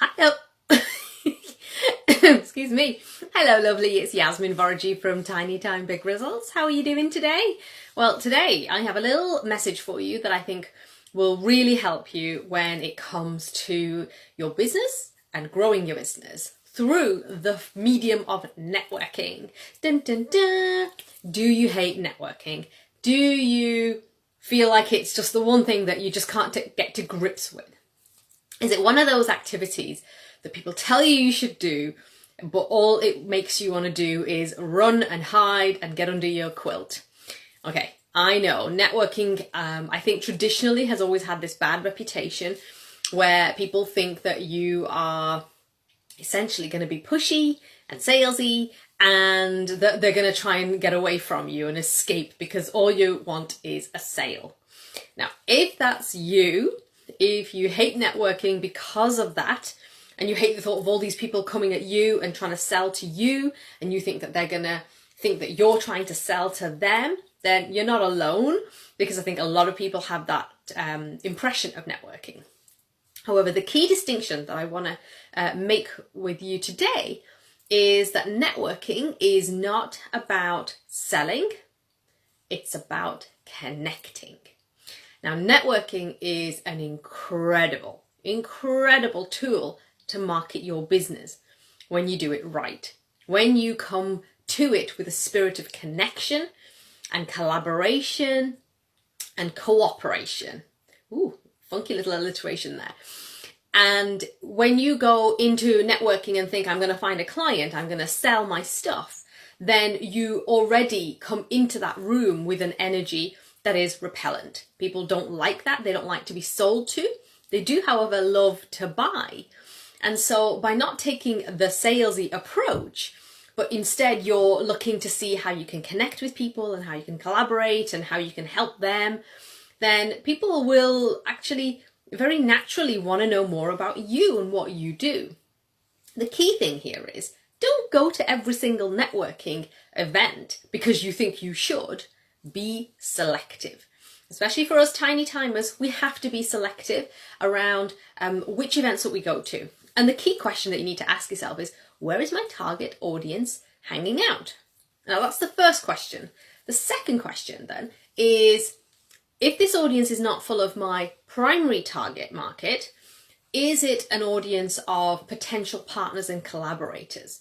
Hi, excuse me. Hello, lovely. It's Yasmin Vorajee from Tiny Time Big Results. How are you doing today? Well, today I have a little message for you that I think will really help you when it comes to your business and growing your business through the medium of networking. Dun, dun, dun. Do you hate networking? Do you feel like it's just the one thing that you just can't get to grips with? Is it one of those activities that people tell you you should do, but all it makes you want to do is run and hide and get under your quilt? Okay, I know networking, I think traditionally has always had this bad reputation where people think that you are essentially going to be pushy and salesy and that they're going to try and get away from you and escape because all you want is a sale. Now, if that's you, if you hate networking because of that, and you hate the thought of all these people coming at you and trying to sell to you, and you think that they're gonna think that you're trying to sell to them, then you're not alone, because I think a lot of people have that impression of networking. However, the key distinction that I want to make with you today is that networking is not about selling, it's about connecting. Now, networking is an incredible tool to market your business when you do it right. When you come to it with a spirit of connection and collaboration and cooperation. Ooh, funky little alliteration there. And when you go into networking and think, I'm going to find a client, I'm going to sell my stuff, then you already come into that room with an energy that is repellent. People don't like that. They don't like to be sold to. They do, however, love to buy. And so by not taking the salesy approach, but instead you're looking to see how you can connect with people and how you can collaborate and how you can help them, then people will actually very naturally want to know more about you and what you do. The key thing here is don't go to every single networking event because you think you should. Be selective. Especially for us tiny timers, we have to be selective around which events that we go to. And the key question that you need to ask yourself is, where is my target audience hanging out? Now that's the first question. The second question then is, if this audience is not full of my primary target market, is it an audience of potential partners and collaborators?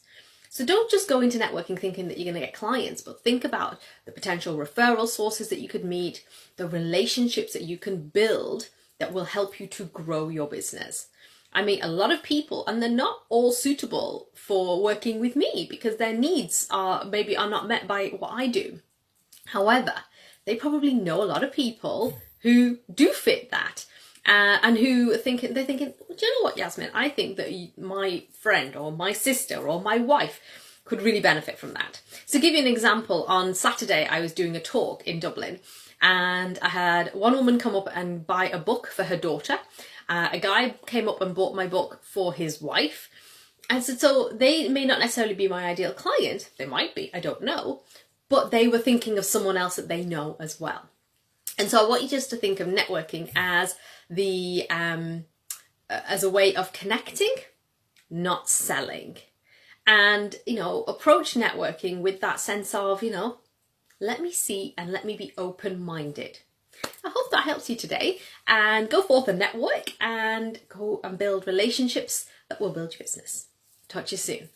So don't just go into networking thinking that you're going to get clients, but think about the potential referral sources that you could meet, the relationships that you can build that will help you to grow your business. I meet a lot of people and they're not all suitable for working with me because their needs are not met by what I do. However, they probably know a lot of people who do fit that. And they're thinking, well, do you know what, Yasmin? I think that my friend or my sister or my wife could really benefit from that. So to give you an example, on Saturday I was doing a talk in Dublin and I had one woman come up and buy a book for her daughter. A guy came up and bought my book for his wife. And so they may not necessarily be my ideal client. They might be, I don't know. But they were thinking of someone else that they know as well. And so I want you just to think of networking as as a way of connecting, not selling. And, approach networking with that sense of, let me see and let me be open-minded. I hope that helps you today, and go forth and network and go and build relationships that will build your business. Talk to you soon.